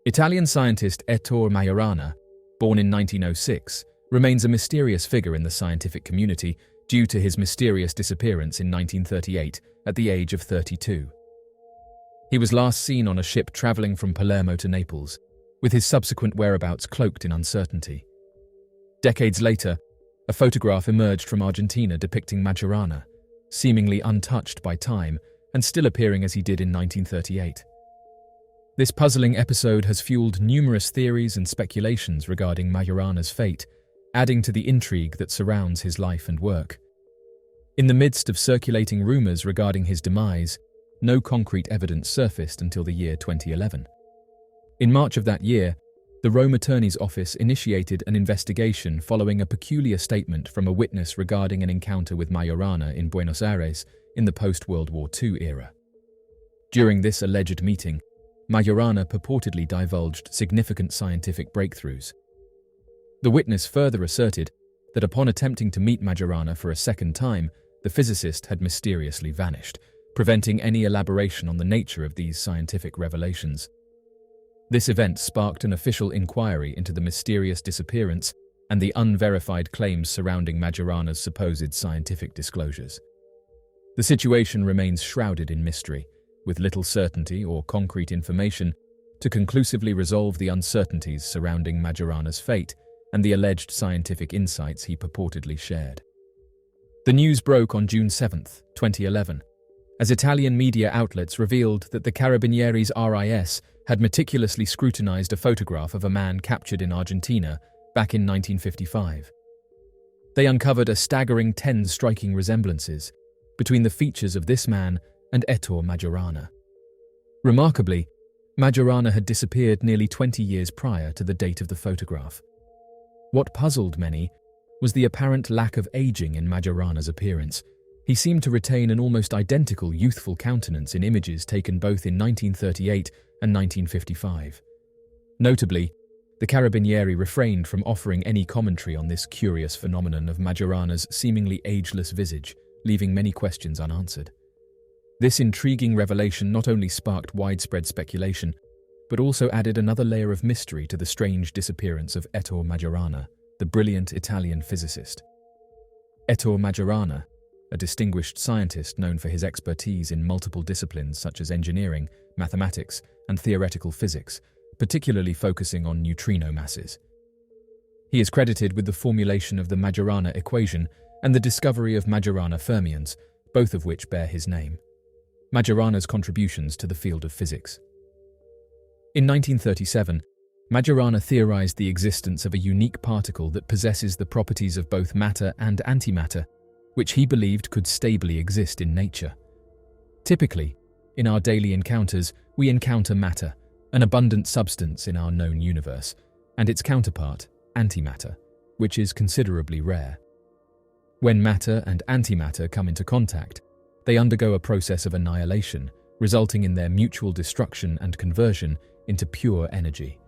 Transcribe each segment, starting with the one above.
Italian scientist Ettore Majorana, born in 1906, remains a mysterious figure in the scientific community due to his mysterious disappearance in 1938 at the age of 32. He was last seen on a ship traveling from Palermo to Naples, with his subsequent whereabouts cloaked in uncertainty. Decades later, a photograph emerged from Argentina depicting Majorana, seemingly untouched by time and still appearing as he did in 1938. This puzzling episode has fueled numerous theories and speculations regarding Majorana's fate, adding to the intrigue that surrounds his life and work. In the midst of circulating rumors regarding his demise, no concrete evidence surfaced until the year 2011. In March of that year, the Rome Attorney's Office initiated an investigation following a peculiar statement from a witness regarding an encounter with Majorana in Buenos Aires in the post-World War II era. During this alleged meeting, Majorana purportedly divulged significant scientific breakthroughs. The witness further asserted that upon attempting to meet Majorana for a second time, the physicist had mysteriously vanished, preventing any elaboration on the nature of these scientific revelations. This event sparked an official inquiry into the mysterious disappearance and the unverified claims surrounding Majorana's supposed scientific disclosures. The situation remains shrouded in mystery, with little certainty or concrete information to conclusively resolve the uncertainties surrounding Majorana's fate and the alleged scientific insights he purportedly shared. The news broke on June 7, 2011, as Italian media outlets revealed that the Carabinieri's RIS had meticulously scrutinized a photograph of a man captured in Argentina back in 1955. They uncovered a staggering 10 striking resemblances between the features of this man and Ettore Majorana. Remarkably, Majorana had disappeared nearly 20 years prior to the date of the photograph. What puzzled many was the apparent lack of aging in Majorana's appearance. He seemed to retain an almost identical youthful countenance in images taken both in 1938 and 1955. Notably, the Carabinieri refrained from offering any commentary on this curious phenomenon of Majorana's seemingly ageless visage, leaving many questions unanswered. This intriguing revelation not only sparked widespread speculation, but also added another layer of mystery to the strange disappearance of Ettore Majorana, the brilliant Italian physicist. Ettore Majorana, a distinguished scientist known for his expertise in multiple disciplines such as engineering, mathematics, and theoretical physics, particularly focusing on neutrino masses. He is credited with the formulation of the Majorana equation and the discovery of Majorana fermions, both of which bear his name. Majorana's contributions to the field of physics. In 1937, Majorana theorized the existence of a unique particle that possesses the properties of both matter and antimatter, which he believed could stably exist in nature. Typically, in our daily encounters, we encounter matter, an abundant substance in our known universe, and its counterpart, antimatter, which is considerably rare. When matter and antimatter come into contact, they undergo a process of annihilation, resulting in their mutual destruction and conversion into pure energy.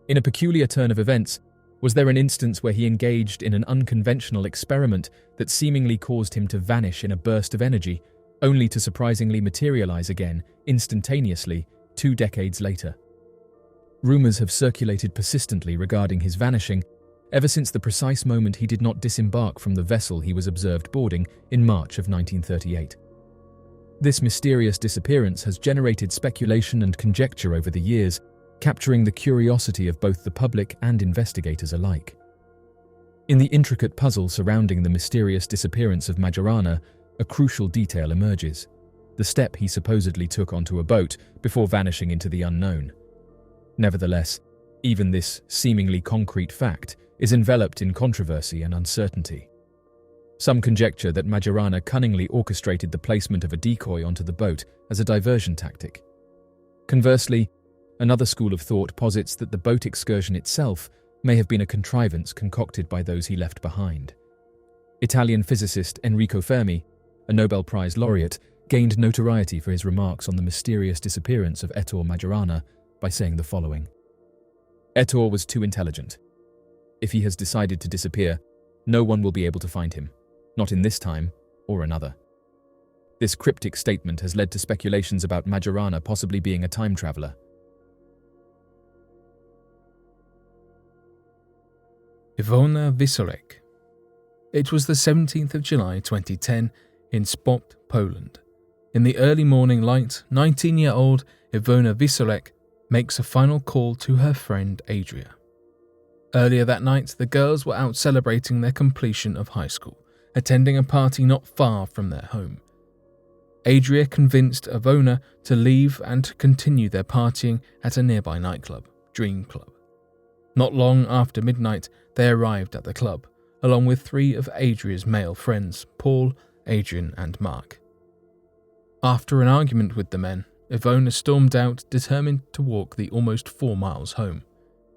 In a peculiar turn of events, was there an instance where he engaged in an unconventional experiment that seemingly caused him to vanish in a burst of energy, only to surprisingly materialize again, instantaneously, 2 decades later? Rumors have circulated persistently regarding his vanishing, ever since the precise moment he did not disembark from the vessel he was observed boarding in March of 1938. This mysterious disappearance has generated speculation and conjecture over the years, capturing the curiosity of both the public and investigators alike. In the intricate puzzle surrounding the mysterious disappearance of Majorana, a crucial detail emerges: the step he supposedly took onto a boat before vanishing into the unknown. Nevertheless, even this seemingly concrete fact is enveloped in controversy and uncertainty. Some conjecture that Majorana cunningly orchestrated the placement of a decoy onto the boat as a diversion tactic. Conversely, another school of thought posits that the boat excursion itself may have been a contrivance concocted by those he left behind. Italian physicist Enrico Fermi, a Nobel Prize laureate, gained notoriety for his remarks on the mysterious disappearance of Ettore Majorana by saying the following: "Ettore was too intelligent. If he has decided to disappear, no one will be able to find him, not in this time or another." This cryptic statement has led to speculations about Majorana possibly being a time traveler. Iona Visc. It was the 17th of July 2010 in Spot, Poland. In the early morning light, 19-year-old Iona Visc makes a final call to her friend Adria. Earlier that night, the girls were out celebrating their completion of high school, attending a party not far from their home. Adria convinced Iona to leave and continue their partying at a nearby nightclub, Dream Club. Not long after midnight, they arrived at the club, along with 3 of Adria's male friends, Paul, Adrian and Mark. After an argument with the men, Iona stormed out, determined to walk the almost 4 miles home.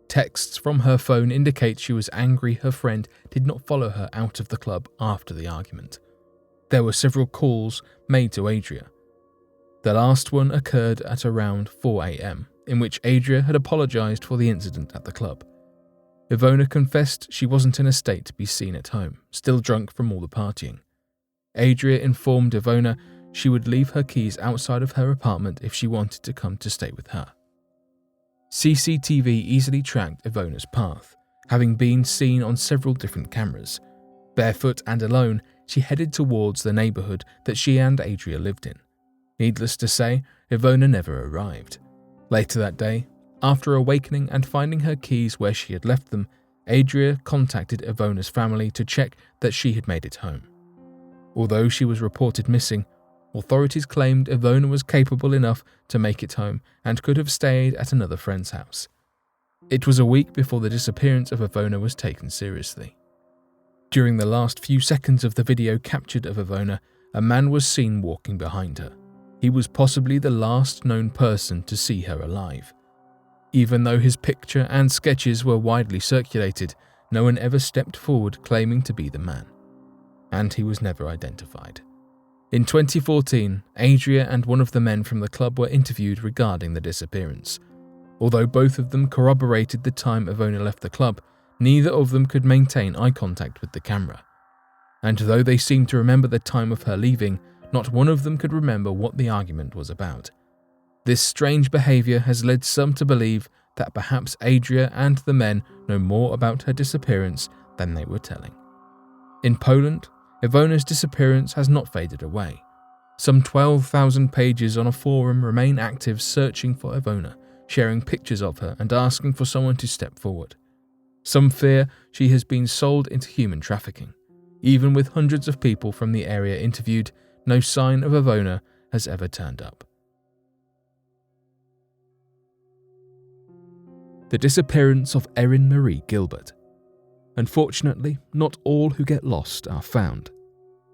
Texts from her phone indicate she was angry her friend did not follow her out of the club after the argument. There were several calls made to Adria. The last one occurred at around 4 a.m, in which Adria had apologized for the incident at the club. Iona confessed she wasn't in a state to be seen at home, still drunk from all the partying. Adria informed Iona she would leave her keys outside of her apartment if she wanted to come to stay with her. CCTV easily tracked Iona's path, having been seen on several different cameras. Barefoot and alone, she headed towards the neighborhood that she and Adria lived in. Needless to say, Iona never arrived. Later that day, after awakening and finding her keys where she had left them, Adria contacted Iona's family to check that she had made it home. Although she was reported missing, authorities claimed Iona was capable enough to make it home and could have stayed at another friend's house. It was a week before the disappearance of Iona was taken seriously. During the last few seconds of the video captured of Iona, a man was seen walking behind her. He was possibly the last known person to see her alive. Even though his picture and sketches were widely circulated, no one ever stepped forward claiming to be the man. And he was never identified. In 2014, Adria and one of the men from the club were interviewed regarding the disappearance. Although both of them corroborated the time Iona left the club, neither of them could maintain eye contact with the camera. And though they seemed to remember the time of her leaving, not one of them could remember what the argument was about. This strange behavior has led some to believe that perhaps Adria and the men know more about her disappearance than they were telling. In Poland, Iona's disappearance has not faded away. Some 12,000 pages on a forum remain active searching for Iona, sharing pictures of her and asking for someone to step forward. Some fear she has been sold into human trafficking. Even with hundreds of people from the area interviewed, no sign of Iona has ever turned up. The disappearance of Erin Marie Gilbert. Unfortunately, not all who get lost are found.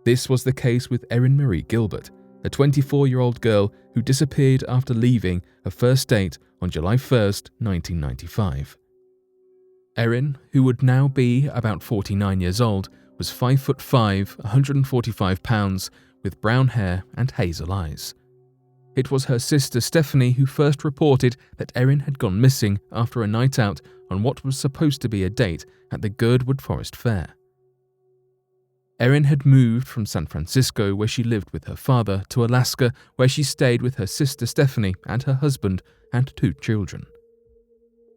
This was the case with Erin Marie Gilbert, a 24-year-old girl who disappeared after leaving a first date on July 1st, 1995. Erin, who would now be about 49 years old, was 5'5", 145 pounds, with brown hair and hazel eyes. It was her sister Stephanie who first reported that Erin had gone missing after a night out on what was supposed to be a date at the Girdwood Forest Fair. Erin had moved from San Francisco, where she lived with her father, to Alaska, where she stayed with her sister Stephanie and her husband and 2 children.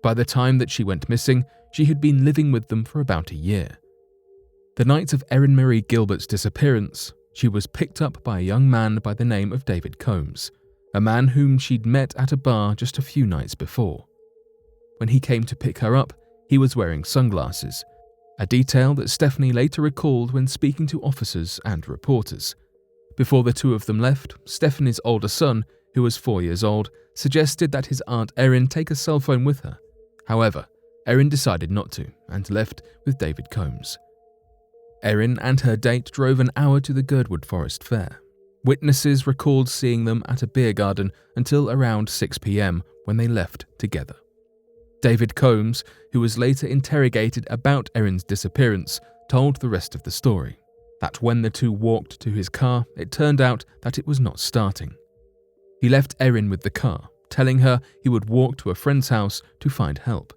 By the time that she went missing, she had been living with them for about a year. The night of Erin Marie Gilbert's disappearance, she was picked up by a young man by the name of David Combs, a man whom she'd met at a bar just a few nights before. When he came to pick her up, he was wearing sunglasses, a detail that Stephanie later recalled when speaking to officers and reporters. Before the 2 of them left, Stephanie's older son, who was 4 years old, suggested that his aunt Erin take a cell phone with her. However, Erin decided not to and left with David Combs. Erin and her date drove an hour to the Girdwood Forest Fair. Witnesses recalled seeing them at a beer garden until around 6 p.m. when they left together. David Combs, who was later interrogated about Erin's disappearance, told the rest of the story, that when the 2 walked to his car, it turned out that it was not starting. He left Erin with the car, telling her he would walk to a friend's house to find help.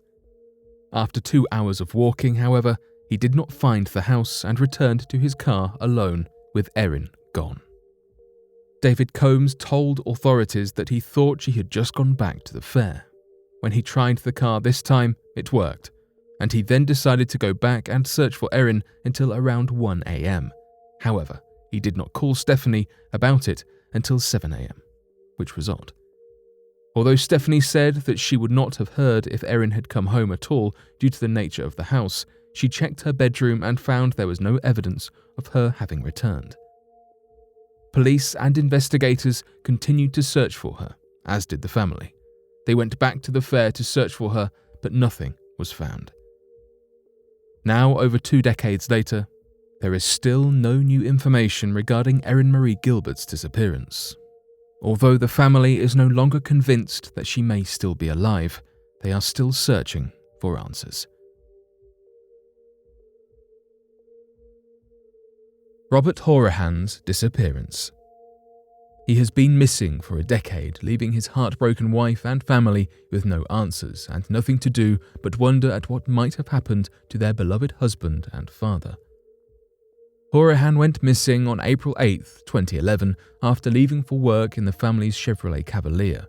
After 2 hours of walking, however, he did not find the house and returned to his car alone, with Erin gone. David Combs told authorities that he thought she had just gone back to the fair. When he tried the car this time, it worked, and he then decided to go back and search for Erin until around 1 a.m. However, he did not call Stephanie about it until 7 a.m., which was odd. Although Stephanie said that she would not have heard if Erin had come home at all due to the nature of the house, she checked her bedroom and found there was no evidence of her having returned. Police and investigators continued to search for her, as did the family. They went back to the fair to search for her, but nothing was found. Now, over 2 decades later, there is still no new information regarding Erin Marie Gilbert's disappearance. Although the family is no longer convinced that she may still be alive, they are still searching for answers. Robert Horan's disappearance. He has been missing for a decade, leaving his heartbroken wife and family with no answers and nothing to do but wonder at what might have happened to their beloved husband and father. Horan went missing on April 8, 2011, after leaving for work in the family's Chevrolet Cavalier.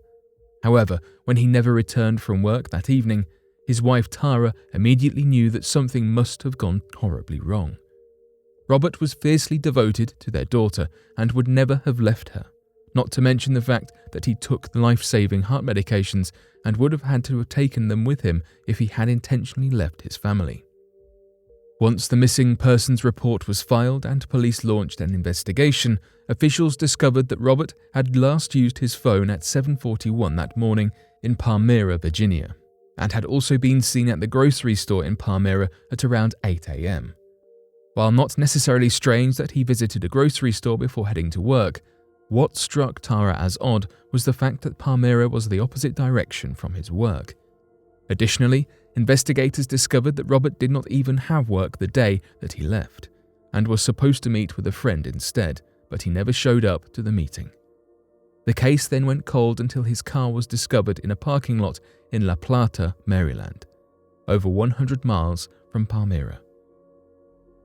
However, when he never returned from work that evening, his wife Tara immediately knew that something must have gone horribly wrong. Robert was fiercely devoted to their daughter and would never have left her, not to mention the fact that he took the life-saving heart medications and would have had to have taken them with him if he had intentionally left his family. Once the missing persons report was filed and police launched an investigation, officials discovered that Robert had last used his phone at 7:41 that morning in Palmyra, Virginia, and had also been seen at the grocery store in Palmyra at around 8 a.m. While not necessarily strange that he visited a grocery store before heading to work, what struck Tara as odd was the fact that Palmyra was the opposite direction from his work. Additionally, investigators discovered that Robert did not even have work the day that he left, and was supposed to meet with a friend instead, but he never showed up to the meeting. The case then went cold until his car was discovered in a parking lot in La Plata, Maryland, over 100 miles from Palmyra.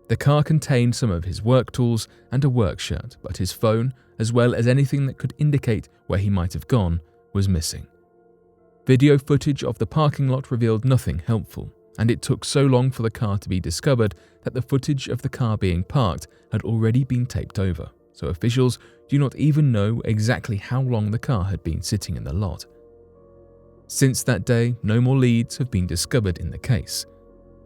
The car contained some of his work tools and a work shirt, but his phone, as well as anything that could indicate where he might have gone, was missing. Video footage of the parking lot revealed nothing helpful, and it took so long for the car to be discovered that the footage of the car being parked had already been taped over, so officials do not even know exactly how long the car had been sitting in the lot. Since that day, no more leads have been discovered in the case.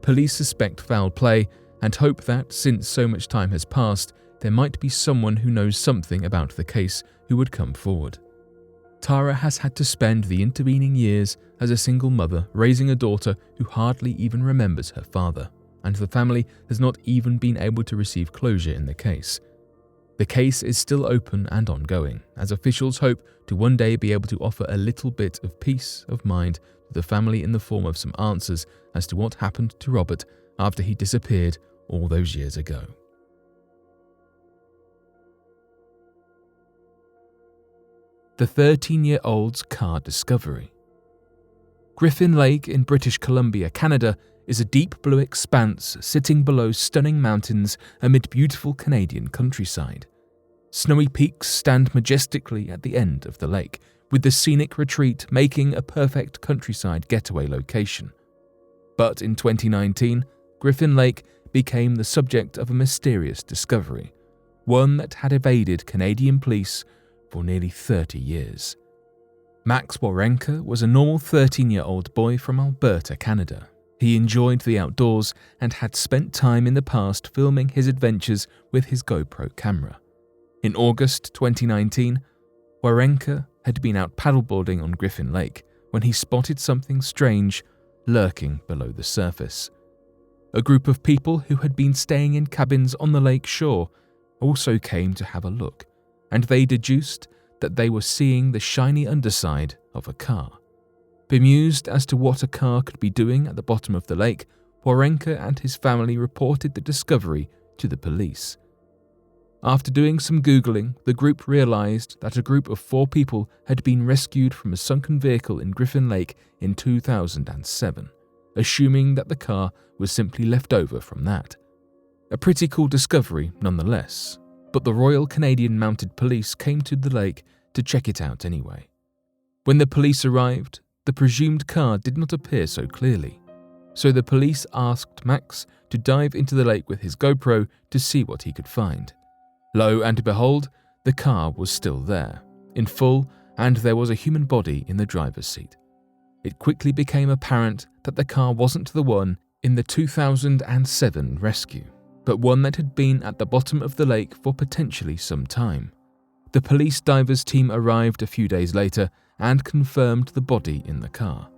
Police suspect foul play and hope that, since so much time has passed, there might be someone who knows something about the case who would come forward. Tara has had to spend the intervening years as a single mother raising a daughter who hardly even remembers her father, and the family has not even been able to receive closure in the case. The case is still open and ongoing, as officials hope to one day be able to offer a little bit of peace of mind to the family in the form of some answers as to what happened to Robert after he disappeared all those years ago. The 13-year-old's car discovery. Griffin Lake in British Columbia, Canada, is a deep blue expanse sitting below stunning mountains amid beautiful Canadian countryside. Snowy peaks stand majestically at the end of the lake, with the scenic retreat making a perfect countryside getaway location. But in 2019, Griffin Lake became the subject of a mysterious discovery, one that had evaded Canadian police for nearly 30 years. Max Warenka was a normal 13-year-old boy from Alberta, Canada. He enjoyed the outdoors and had spent time in the past filming his adventures with his GoPro camera. In August 2019, Warenka had been out paddleboarding on Griffin Lake when he spotted something strange lurking below the surface. A group of people who had been staying in cabins on the lake shore also came to have a look, and they deduced that they were seeing the shiny underside of a car. Bemused as to what a car could be doing at the bottom of the lake, Warenka and his family reported the discovery to the police. After doing some Googling, the group realized that a group of 4 people had been rescued from a sunken vehicle in Griffin Lake in 2007, assuming that the car was simply left over from that. A pretty cool discovery nonetheless, but the Royal Canadian Mounted Police came to the lake to check it out anyway. When the police arrived, the presumed car did not appear so clearly. so the police asked Max to dive into the lake with his GoPro to see what he could find. Lo and behold, the car was still there, in full, and there was a human body in the driver's seat. It quickly became apparent that the car wasn't the one in the 2007 rescue, but one that had been at the bottom of the lake for potentially some time. The police divers team arrived a few days later and confirmed the body in the car.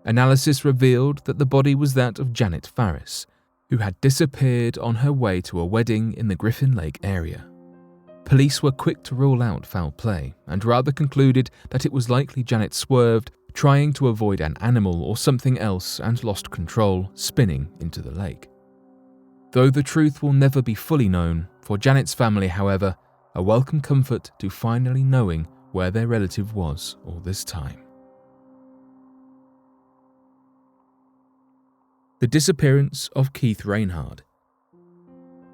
Analysis revealed that the body was that of Janet Farris, who had disappeared on her way to a wedding in the Griffin Lake area. Police were quick to rule out foul play and rather concluded that it was likely Janet swerved, trying to avoid an animal or something else, and lost control, spinning into the lake. Though the truth will never be fully known, for Janet's family, however, a welcome comfort to finally knowing where their relative was all this time. The disappearance of Keith Reinhard.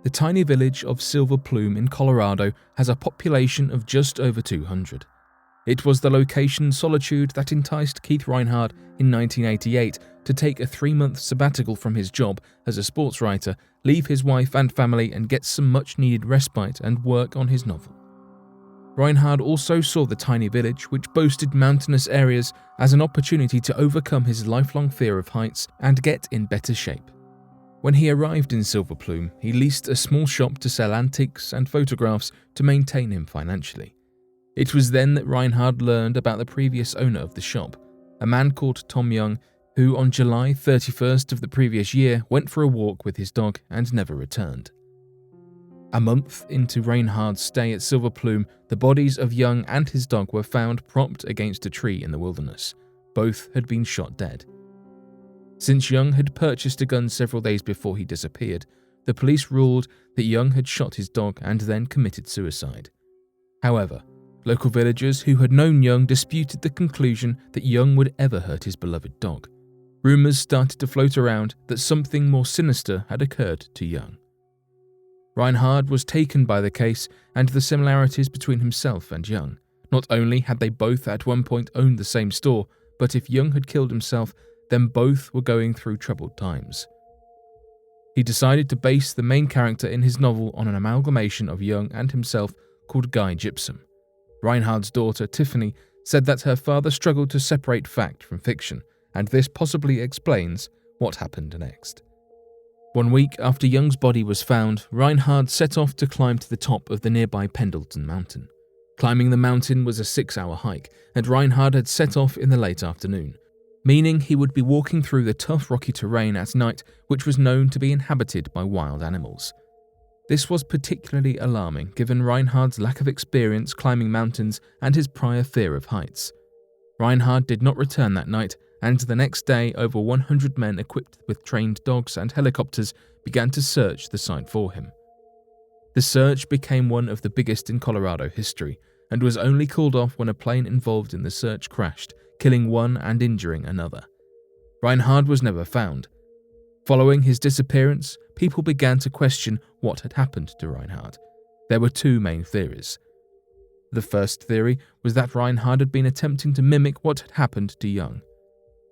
The tiny village of Silver Plume in Colorado has a population of just over 200. It was the location solitude that enticed Keith Reinhard in 1988 to take a 3-month sabbatical from his job as a sports writer, leave his wife and family, and get some much-needed respite and work on his novel. Reinhard also saw the tiny village, which boasted mountainous areas, as an opportunity to overcome his lifelong fear of heights and get in better shape. When he arrived in Silver Plume, he leased a small shop to sell antiques and photographs to maintain him financially. It was then that Reinhard learned about the previous owner of the shop, a man called Tom Young, who on July 31st of the previous year went for a walk with his dog and never returned. A month into Reinhard's stay at Silver Plume, the bodies of Young and his dog were found propped against a tree in the wilderness. Both had been shot dead. Since Young had purchased a gun several days before he disappeared, the police ruled that Young had shot his dog and then committed suicide. However, local villagers who had known Young disputed the conclusion that Young would ever hurt his beloved dog. Rumours started to float around that something more sinister had occurred to Young. Reinhard was taken by the case and the similarities between himself and Young. Not only had they both at one point owned the same store, but if Young had killed himself, then both were going through troubled times. He decided to base the main character in his novel on an amalgamation of Young and himself called Guy Gibson. Reinhard's daughter, Tiffany, said that her father struggled to separate fact from fiction, and this possibly explains what happened next. 1 week after Young's body was found, Reinhard set off to climb to the top of the nearby Pendleton Mountain. Climbing the mountain was a 6-hour hike, and Reinhard had set off in the late afternoon, meaning he would be walking through the tough rocky terrain at night, which was known to be inhabited by wild animals. This was particularly alarming given Reinhard's lack of experience climbing mountains and his prior fear of heights. Reinhard did not return that night, and the next day over 100 men equipped with trained dogs and helicopters began to search the site for him. The search became one of the biggest in Colorado history, and was only called off when a plane involved in the search crashed, killing one and injuring another. Reinhard was never found. Following his disappearance, people began to question what had happened to Reinhard. There were 2 main theories. The first theory was that Reinhard had been attempting to mimic what had happened to Young.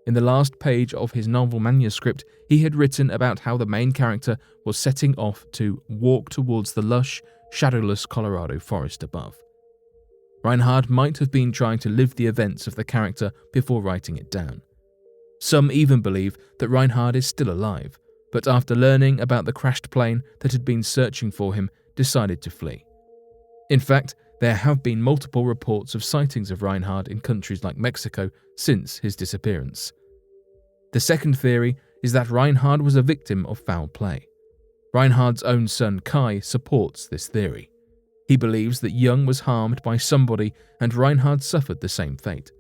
In the last page of his novel manuscript, he had written about how the main character was setting off to walk towards the lush, shadowless Colorado forest above. Reinhard might have been trying to live the events of the character before writing it down. Some even believe that Reinhard is still alive, but after learning about the crashed plane that had been searching for him, decided to flee. In fact, there have been multiple reports of sightings of Reinhard in countries like Mexico since his disappearance. The second theory is that Reinhard was a victim of foul play. Reinhard's own son Kai supports this theory. He believes that Young was harmed by somebody and Reinhard suffered the same fate.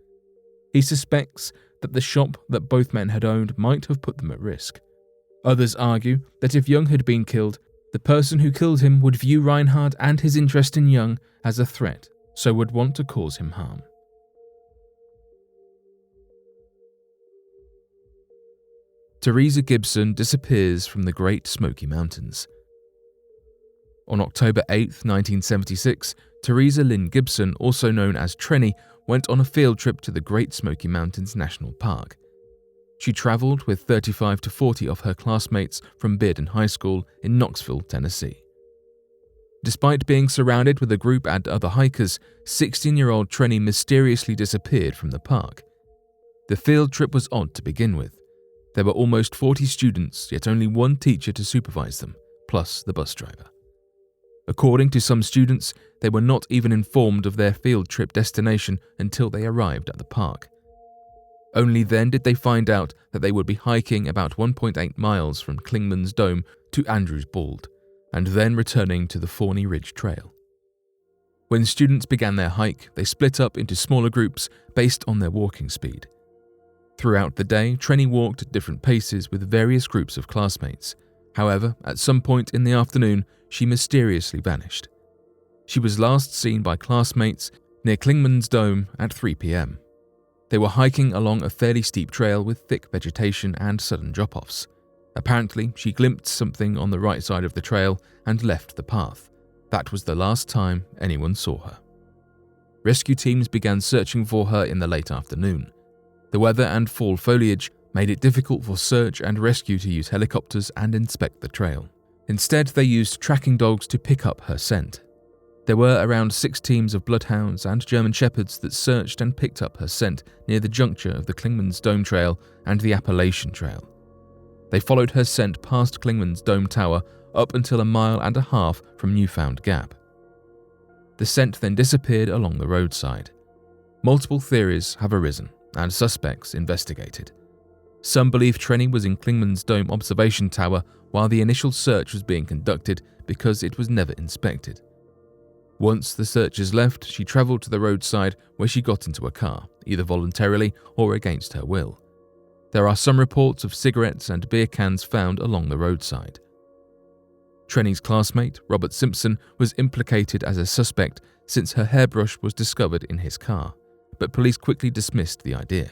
He suspects that the shop that both men had owned might have put them at risk. Others argue that if Young had been killed, the person who killed him would view Reinhard and his interest in Young as a threat, so would want to cause him harm. Theresa Gibson disappears from the Great Smoky Mountains. On October 8, 1976, Theresa Lynn Gibson, also known as Trenny, went on a field trip to the Great Smoky Mountains National Park. She travelled with 35 to 40 of her classmates from Bearden High School in Knoxville, Tennessee. Despite being surrounded with a group and other hikers, 16-year-old Trenny mysteriously disappeared from the park. The field trip was odd to begin with. There were almost 40 students, yet only one teacher to supervise them, plus the bus driver. According to some students, they were not even informed of their field trip destination until they arrived at the park. Only then did they find out that they would be hiking about 1.8 miles from Clingman's Dome to Andrews Bald, and then returning to the Forney Ridge Trail. When students began their hike, they split up into smaller groups based on their walking speed. Throughout the day, Trenny walked at different paces with various groups of classmates. However, at some point in the afternoon, she mysteriously vanished. She was last seen by classmates near Clingman's Dome at 3 p.m. They were hiking along a fairly steep trail with thick vegetation and sudden drop-offs. Apparently, she glimpsed something on the right side of the trail and left the path. That was the last time anyone saw her. Rescue teams began searching for her in the late afternoon. The weather and fall foliage made it difficult for search and rescue to use helicopters and inspect the trail. Instead, they used tracking dogs to pick up her scent. There were around 6 teams of bloodhounds and German shepherds that searched and picked up her scent near the juncture of the Clingman's Dome Trail and the Appalachian Trail. They followed her scent past Clingman's Dome Tower up until 1.5 miles from Newfound Gap. The scent then disappeared along the roadside. Multiple theories have arisen, and suspects investigated. Some believe Trenny was in Clingman's Dome observation tower while the initial search was being conducted because it was never inspected. Once the searchers left, she travelled to the roadside where she got into a car, either voluntarily or against her will. There are some reports of cigarettes and beer cans found along the roadside. Trenny's classmate, Robert Simpson, was implicated as a suspect since her hairbrush was discovered in his car, but police quickly dismissed the idea.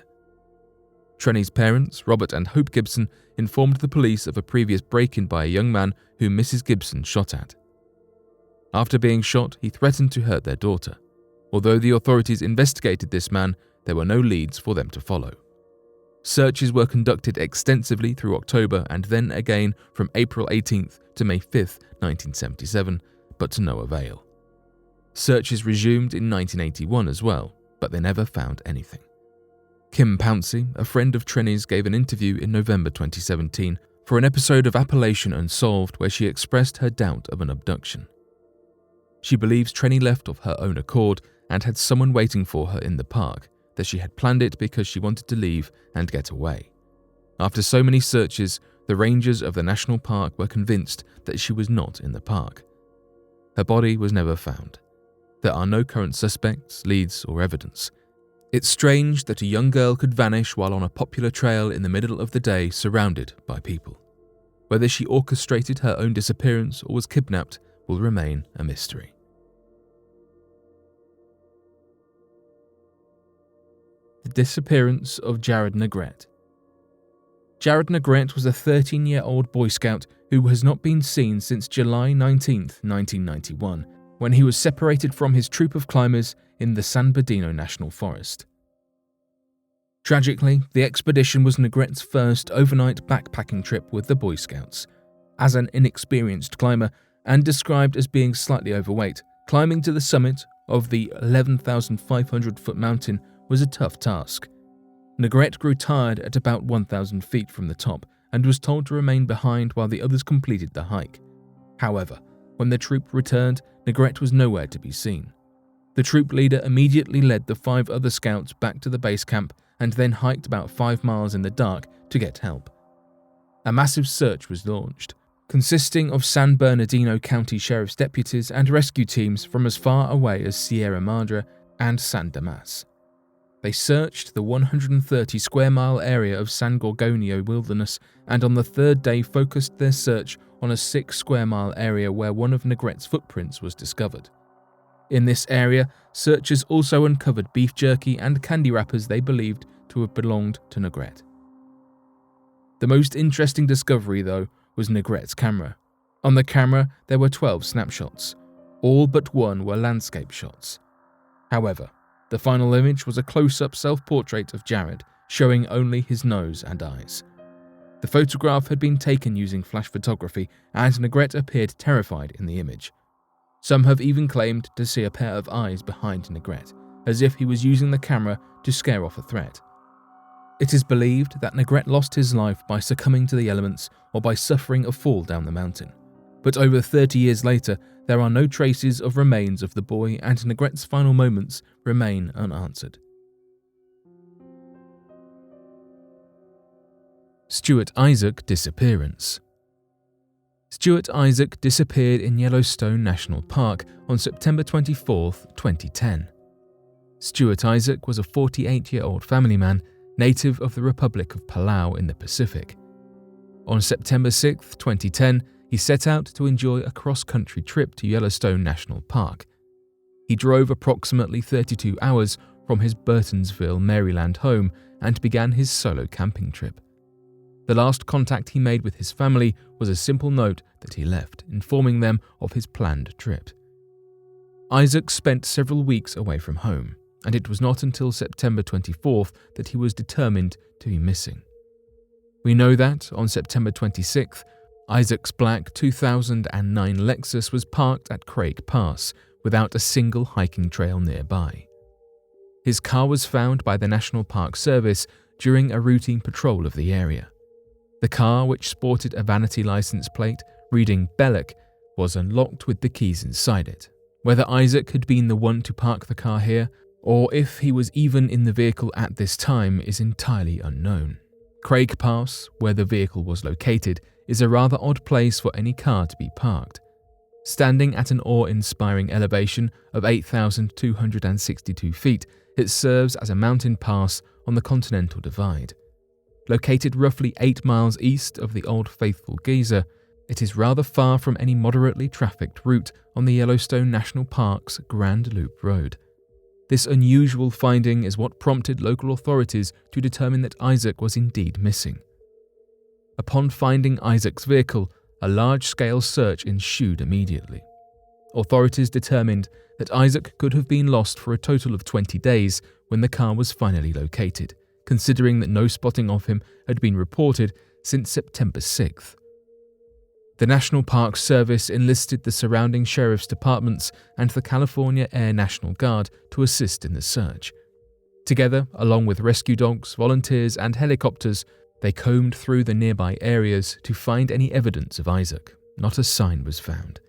Trenny's parents, Robert and Hope Gibson, informed the police of a previous break-in by a young man whom Mrs. Gibson shot at. After being shot, he threatened to hurt their daughter. Although the authorities investigated this man, there were no leads for them to follow. Searches were conducted extensively through October and then again from April 18th to May 5th, 1977, but to no avail. Searches resumed in 1981 as well, but they never found anything. Kim Pouncey, a friend of Trenny's, gave an interview in November 2017 for an episode of Appalachian Unsolved where she expressed her doubt of an abduction. She believes Trenny left of her own accord and had someone waiting for her in the park, that she had planned it because she wanted to leave and get away. After so many searches, the rangers of the national park were convinced that she was not in the park. Her body was never found. There are no current suspects, leads, or evidence. It's strange that a young girl could vanish while on a popular trail in the middle of the day surrounded by people. Whether she orchestrated her own disappearance or was kidnapped will remain a mystery. The disappearance of Jared Negrete. Jared Negrete was a 13-year-old Boy Scout who has not been seen since July 19, 1991, when he was separated from his troop of climbers in the San Bernardino National Forest. Tragically, the expedition was Negrete's first overnight backpacking trip with the Boy Scouts. As an inexperienced climber and described as being slightly overweight, climbing to the summit of the 11,500-foot mountain was a tough task. Negrete grew tired at about 1,000 feet from the top and was told to remain behind while the others completed the hike. However, when the troop returned, Negrete was nowhere to be seen. The troop leader immediately led the 5 other scouts back to the base camp and then hiked about 5 miles in the dark to get help. A massive search was launched, consisting of San Bernardino County Sheriff's deputies and rescue teams from as far away as Sierra Madre and San Dimas. They searched the 130 square mile area of San Gorgonio Wilderness and on the 3rd day focused their search on a 6 square mile area where one of Negrete's footprints was discovered. In this area, searchers also uncovered beef jerky and candy wrappers they believed to have belonged to Negrete. The most interesting discovery, though, was Negrete's camera. On the camera, there were 12 snapshots. All but one were landscape shots. However, the final image was a close-up self-portrait of Jared, showing only his nose and eyes. The photograph had been taken using flash photography, and Nevet appeared terrified in the image. Some have even claimed to see a pair of eyes behind Nevet, as if he was using the camera to scare off a threat. It is believed that Nevet lost his life by succumbing to the elements or by suffering a fall down the mountain. But over 30 years later, there are no traces of remains of the boy, and Nevet's final moments remain unanswered. Stuart Isaac disappearance. Stuart Isaac disappeared in Yellowstone National Park on September 24, 2010. Stuart Isaac was a 48-year-old family man, native of the Republic of Palau in the Pacific. On September 6, 2010, he set out to enjoy a cross-country trip to Yellowstone National Park. He drove approximately 32 hours from his Burtonsville, Maryland home and began his solo camping trip. The last contact he made with his family was a simple note that he left, informing them of his planned trip. Isaac spent several weeks away from home, and it was not until September 24th that he was determined to be missing. We know that, on September 26th, Isaac's black 2009 Lexus was parked at Craig Pass without a single hiking trail nearby. His car was found by the National Park Service during a routine patrol of the area. The car, which sported a vanity license plate reading Belloc, was unlocked with the keys inside it. Whether Isaac had been the one to park the car here, or if he was even in the vehicle at this time, is entirely unknown. Craig Pass, where the vehicle was located, is a rather odd place for any car to be parked. Standing at an awe-inspiring elevation of 8,262 feet, it serves as a mountain pass on the Continental Divide. Located roughly 8 miles east of the Old Faithful Geyser, it is rather far from any moderately trafficked route on the Yellowstone National Park's Grand Loop Road. This unusual finding is what prompted local authorities to determine that Isaac was indeed missing. Upon finding Isaac's vehicle, a large-scale search ensued immediately. Authorities determined that Isaac could have been lost for a total of 20 days when the car was finally located, considering that no spotting of him had been reported since September 6th. The National Park Service enlisted the surrounding sheriff's departments and the California Air National Guard to assist in the search. Together, along with rescue dogs, volunteers, and helicopters, they combed through the nearby areas to find any evidence of Isaac. Not a sign was found.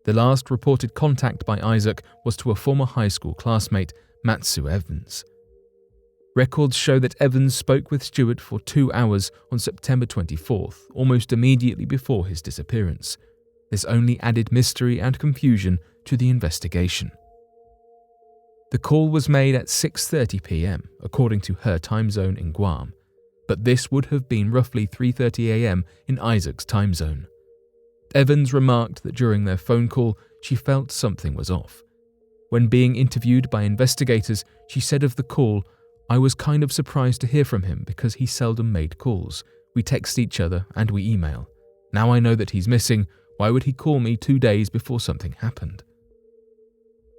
The last reported contact by Isaac was to a former high school classmate, Matsu Evans. Records show that Evans spoke with Stuart for 2 hours on September 24th, almost immediately before his disappearance. This only added mystery and confusion to the investigation. The call was made at 6:30 p.m., according to her time zone in Guam, but this would have been roughly 3:30 a.m. in Isaac's time zone. Evans remarked that during their phone call, she felt something was off. When being interviewed by investigators, she said of the call, "I was kind of surprised to hear from him because he seldom made calls. We text each other and we email. Now I know that he's missing. Why would he call me 2 days before something happened?"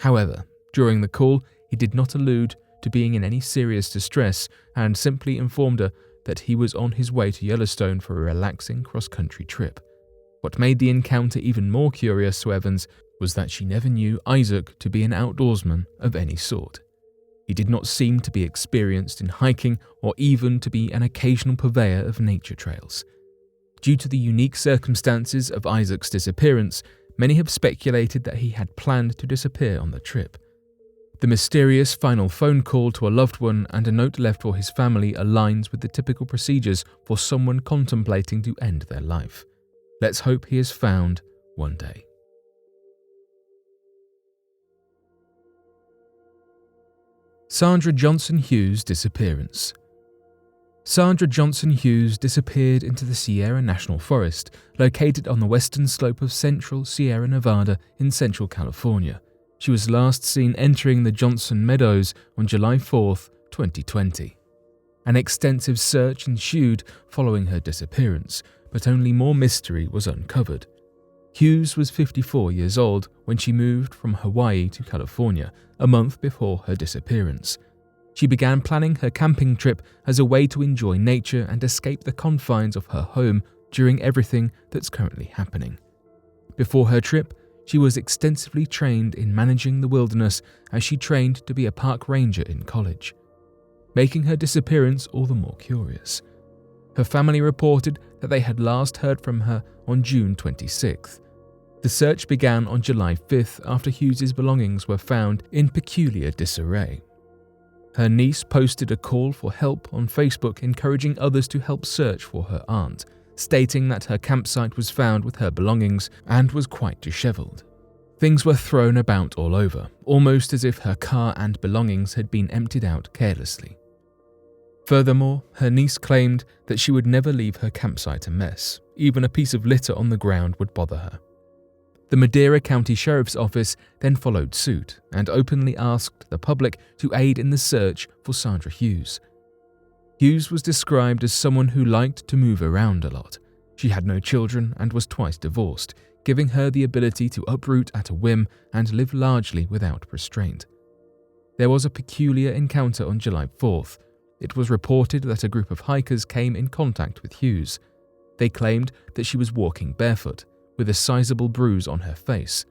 However, during the call, he did not allude to being in any serious distress and simply informed her that he was on his way to Yellowstone for a relaxing cross-country trip. What made the encounter even more curious to Evans was that she never knew Isaac to be an outdoorsman of any sort. He did not seem to be experienced in hiking or even to be an occasional purveyor of nature trails. Due to the unique circumstances of Isaac's disappearance, many have speculated that he had planned to disappear on the trip. The mysterious final phone call to a loved one and a note left for his family aligns with the typical procedures for someone contemplating to end their life. Let's hope he is found one day. Sandra Johnson Hughes' disappearance. Sandra Johnson Hughes disappeared into the Sierra National Forest, located on the western slope of central Sierra Nevada in central California. She was last seen entering the Johnson Meadows on July 4, 2020. An extensive search ensued following her disappearance, but only more mystery was uncovered. Hughes was 54 years old when she moved from Hawaii to California a month before her disappearance. She began planning her camping trip as a way to enjoy nature and escape the confines of her home during everything that's currently happening. Before her trip, she was extensively trained in managing the wilderness as she trained to be a park ranger in college, making her disappearance all the more curious. Her family reported that they had last heard from her on June 26th. The search began on July 5th after Hughes's belongings were found in peculiar disarray. Her niece posted a call for help on Facebook encouraging others to help search for her aunt, stating that her campsite was found with her belongings and was quite disheveled. Things were thrown about all over, almost as if her car and belongings had been emptied out carelessly. Furthermore, her niece claimed that she would never leave her campsite a mess. Even a piece of litter on the ground would bother her. The Madera County Sheriff's Office then followed suit and openly asked the public to aid in the search for Sandra Hughes. Hughes was described as someone who liked to move around a lot. She had no children and was twice divorced, giving her the ability to uproot at a whim and live largely without restraint. There was a peculiar encounter on July 4th. It was reported that a group of hikers came in contact with Hughes. They claimed that she was walking barefoot, with a sizable bruise on her face.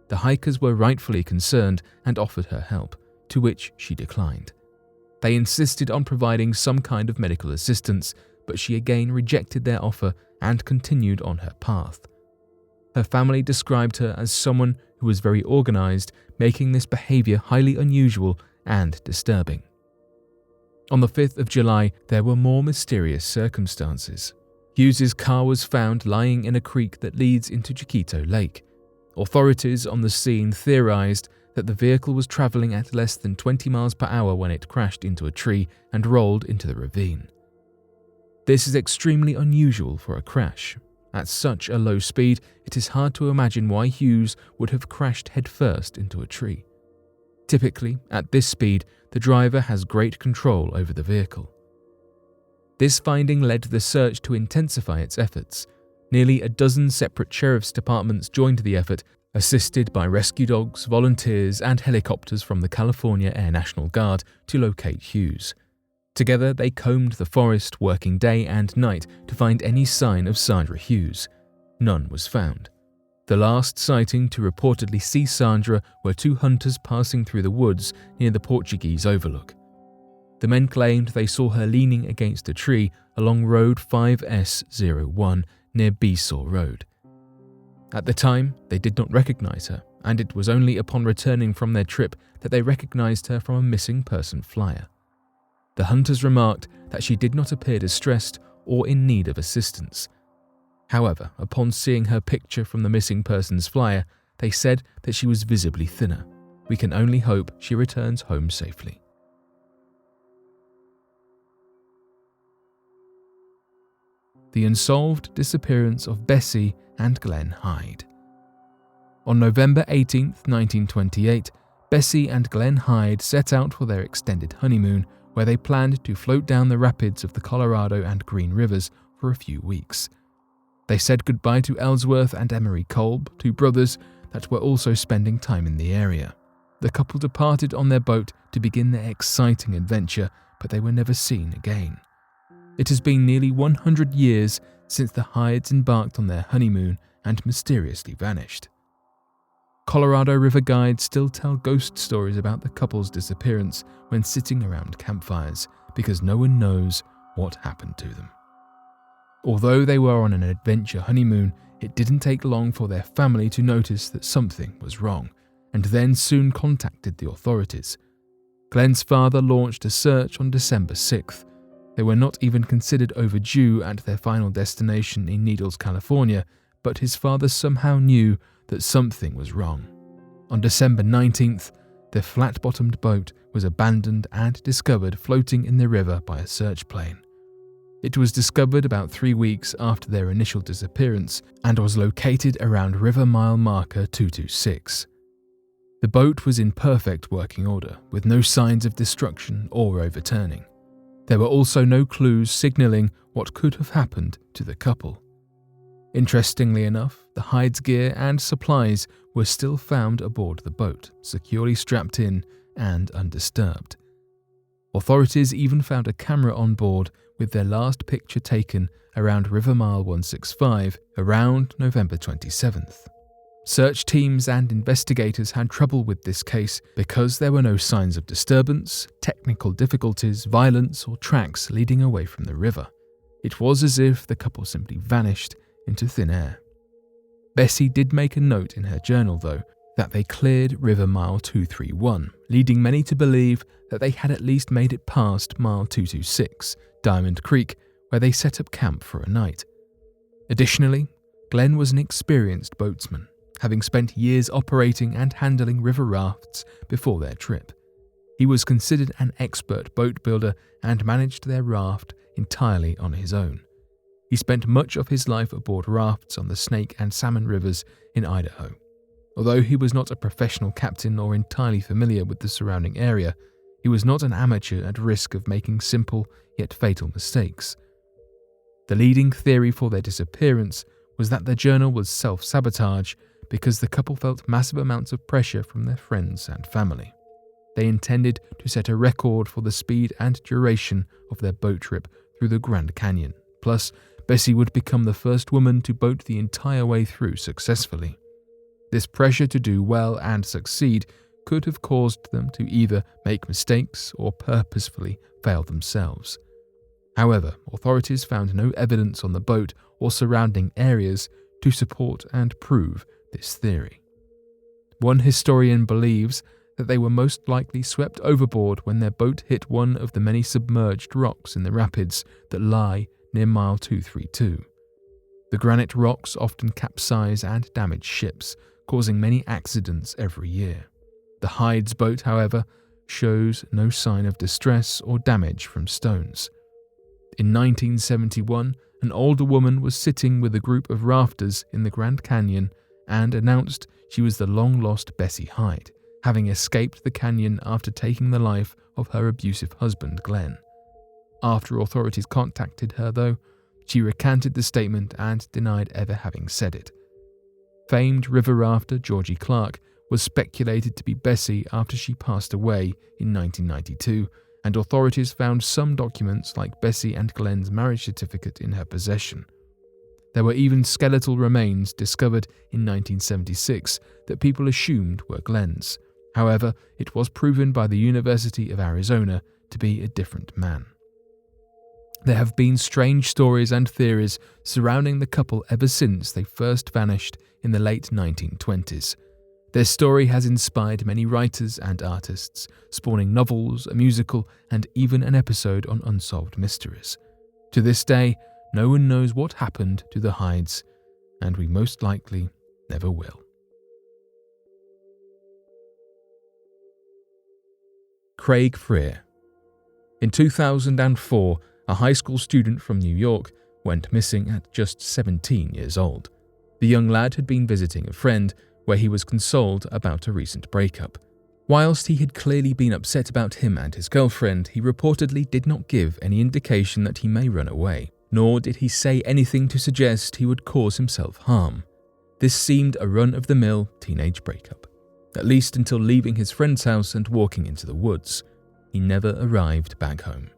The hikers were rightfully concerned and offered her help, to which she declined. They insisted on providing some kind of medical assistance, but she again rejected their offer and continued on her path. Her family described her as someone who was very organized, making this behavior highly unusual and disturbing. On the 5th of July, there were more mysterious circumstances. Hughes's car was found lying in a creek that leads into Chiquito Lake. Authorities on the scene theorized that the vehicle was traveling at less than 20 miles per hour when it crashed into a tree and rolled into the ravine. This is extremely unusual for a crash. At such a low speed, it is hard to imagine why Hughes would have crashed headfirst into a tree. Typically, at this speed, the driver has great control over the vehicle. This finding led the search to intensify its efforts. Nearly a dozen separate sheriff's departments joined the effort, assisted by rescue dogs, volunteers, and helicopters from the California Air National Guard to locate Hughes. Together, they combed the forest, working day and night to find any sign of Sandra Hughes. None was found. The last sighting to reportedly see Sandra were two hunters passing through the woods near the Portuguese overlook. The men claimed they saw her leaning against a tree along Road 5S01 near Besaw Road. At the time, they did not recognize her, and it was only upon returning from their trip that they recognized her from a missing person flyer. The hunters remarked that she did not appear distressed or in need of assistance. However, upon seeing her picture from the missing person's flyer, they said that she was visibly thinner. We can only hope she returns home safely. The unsolved disappearance of Bessie and Glenn Hyde. On November 18, 1928, Bessie and Glenn Hyde set out for their extended honeymoon, where they planned to float down the rapids of the Colorado and Green Rivers for a few weeks. They said goodbye to Ellsworth and Emery Kolb, two brothers that were also spending time in the area. The couple departed on their boat to begin their exciting adventure, but they were never seen again. It has been nearly 100 years since the Hydes embarked on their honeymoon and mysteriously vanished. Colorado River guides still tell ghost stories about the couple's disappearance when sitting around campfires, because no one knows what happened to them. Although they were on an adventure honeymoon, it didn't take long for their family to notice that something was wrong, and then soon contacted the authorities. Glenn's father launched a search on December 6th. They were not even considered overdue at their final destination in Needles, California, but his father somehow knew that something was wrong. On December 19th, their flat-bottomed boat was abandoned and discovered floating in the river by a search plane. It was discovered about 3 weeks after their initial disappearance and was located around River Mile Marker 226. The boat was in perfect working order, with no signs of destruction or overturning. There were also no clues signaling what could have happened to the couple. Interestingly enough, the Hyde's gear and supplies were still found aboard the boat, securely strapped in and undisturbed. Authorities even found a camera on board with their last picture taken around River Mile 165 around November 27th. Search teams and investigators had trouble with this case because there were no signs of disturbance, technical difficulties, violence, or tracks leading away from the river. It was as if the couple simply vanished into thin air. Bessie did make a note in her journal, though, that they cleared River Mile 231, leading many to believe that they had at least made it past Mile 226, Diamond Creek, where they set up camp for a night. Additionally, Glenn was an experienced boatsman, having spent years operating and handling river rafts before their trip. He was considered an expert boat builder and managed their raft entirely on his own. He spent much of his life aboard rafts on the Snake and Salmon Rivers in Idaho. Although he was not a professional captain or entirely familiar with the surrounding area, he was not an amateur at risk of making simple yet fatal mistakes. The leading theory for their disappearance was that their journal was self-sabotage because the couple felt massive amounts of pressure from their friends and family. They intended to set a record for the speed and duration of their boat trip through the Grand Canyon. Plus, Bessie would become the first woman to boat the entire way through successfully. This pressure to do well and succeed could have caused them to either make mistakes or purposefully fail themselves. However, authorities found no evidence on the boat or surrounding areas to support and prove this theory. One historian believes that they were most likely swept overboard when their boat hit one of the many submerged rocks in the rapids that lie near Mile 232. The granite rocks often capsize and damage ships, causing many accidents every year. The Hyde's boat, however, shows no sign of distress or damage from stones. In 1971, an older woman was sitting with a group of rafters in the Grand Canyon and announced she was the long-lost Bessie Hyde, having escaped the canyon after taking the life of her abusive husband, Glenn. After authorities contacted her, though, she recanted the statement and denied ever having said it. Famed river rafter Georgie Clark was speculated to be Bessie after she passed away in 1992, and authorities found some documents like Bessie and Glenn's marriage certificate in her possession. There were even skeletal remains discovered in 1976 that people assumed were Glenn's. However, it was proven by the University of Arizona to be a different man. There have been strange stories and theories surrounding the couple ever since they first vanished in the late 1920s. Their story has inspired many writers and artists, spawning novels, a musical, and even an episode on unsolved mysteries. To this day, no one knows what happened to the Hydes, and we most likely never will. Craig Frier. In 2004, a high school student from New York went missing at just 17 years old. The young lad had been visiting a friend where he was consoled about a recent breakup. Whilst he had clearly been upset about him and his girlfriend, he reportedly did not give any indication that he may run away, nor did he say anything to suggest he would cause himself harm. This seemed a run-of-the-mill teenage breakup, at least until leaving his friend's house and walking into the woods. He never arrived back home.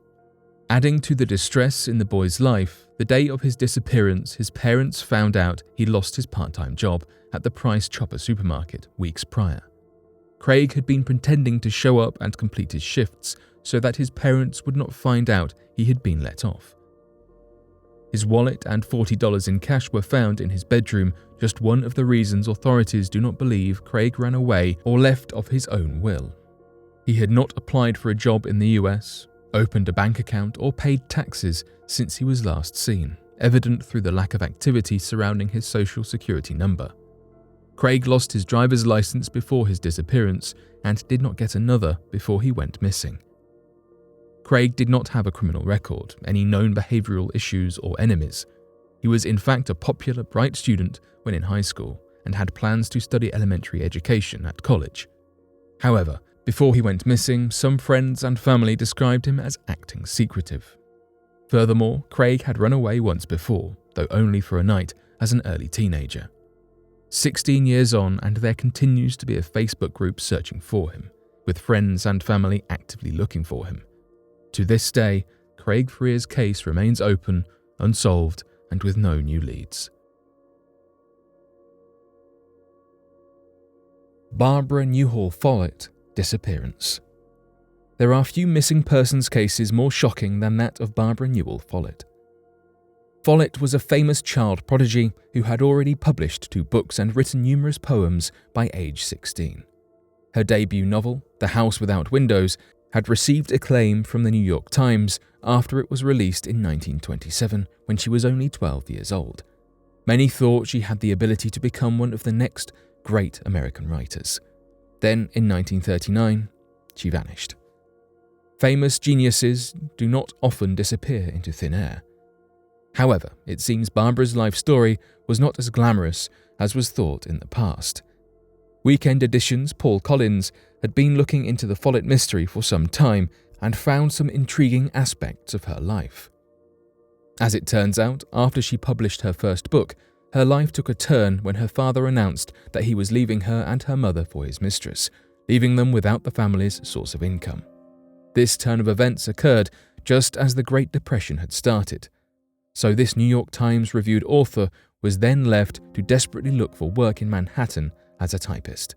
Adding to the distress in the boy's life, the day of his disappearance, his parents found out he lost his part-time job at the Price Chopper supermarket weeks prior. Craig had been pretending to show up and complete his shifts so that his parents would not find out he had been let off. His wallet and $40 in cash were found in his bedroom, just one of the reasons authorities do not believe Craig ran away or left of his own will. He had not applied for a job in the US, opened a bank account, or paid taxes since he was last seen, evident through the lack of activity surrounding his social security number. Craig lost his driver's license before his disappearance and did not get another before he went missing. Craig did not have a criminal record, any known behavioral issues or enemies. He was in fact a popular, bright student when in high school and had plans to study elementary education at college. However, before he went missing, some friends and family described him as acting secretive. Furthermore, Craig had run away once before, though only for a night, as an early teenager. 16 years on, and there continues to be a Facebook group searching for him, with friends and family actively looking for him. To this day, Craig Frier's case remains open, unsolved, and with no new leads. Barbara Newhall Fet disappearance. There are few missing persons cases more shocking than that of Barbara Newhall Fet. Follett was a famous child prodigy who had already published 2 books and written numerous poems by age 16. Her debut novel, The House Without Windows, had received acclaim from the New York Times after it was released in 1927 when she was only 12 years old. Many thought she had the ability to become one of the next great American writers. Then, in 1939, she vanished. Famous geniuses do not often disappear into thin air. However, it seems Barbara's life story was not as glamorous as was thought in the past. Weekend Edition's Paul Collins had been looking into the Follett mystery for some time and found some intriguing aspects of her life. As it turns out, after she published her first book, her life took a turn when her father announced that he was leaving her and her mother for his mistress, leaving them without the family's source of income. This turn of events occurred just as the Great Depression had started. So this New York Times reviewed author was then left to desperately look for work in Manhattan as a typist.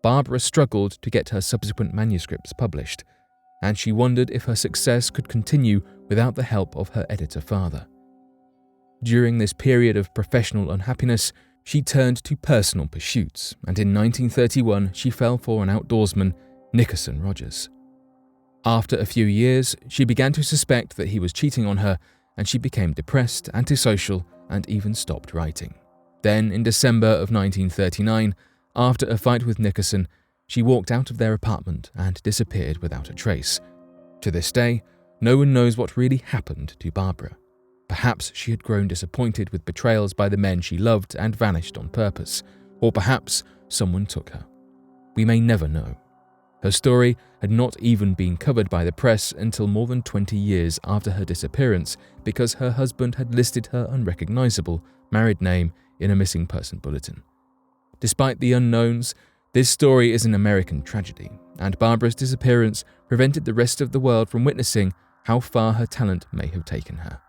Barbara struggled to get her subsequent manuscripts published, and she wondered if her success could continue without the help of her editor father. During this period of professional unhappiness, she turned to personal pursuits, and in 1931 she fell for an outdoorsman, Nickerson Rogers. After a few years, she began to suspect that he was cheating on her, and she became depressed, antisocial, and even stopped writing. Then, in December of 1939, after a fight with Nickerson, she walked out of their apartment and disappeared without a trace. To this day, no one knows what really happened to Barbara. Perhaps she had grown disappointed with betrayals by the men she loved and vanished on purpose, or perhaps someone took her. We may never know. Her story had not even been covered by the press until more than 20 years after her disappearance because her husband had listed her unrecognizable married name in a missing person bulletin. Despite the unknowns, this story is an American tragedy, and Barbara's disappearance prevented the rest of the world from witnessing how far her talent may have taken her.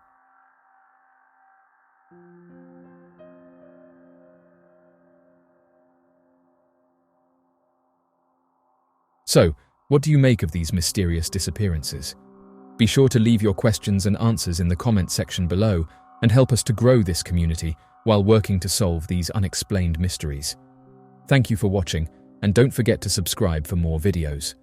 So, what do you make of these mysterious disappearances? Be sure to leave your questions and answers in the comment section below and help us to grow this community while working to solve these unexplained mysteries. Thank you for watching, and don't forget to subscribe for more videos.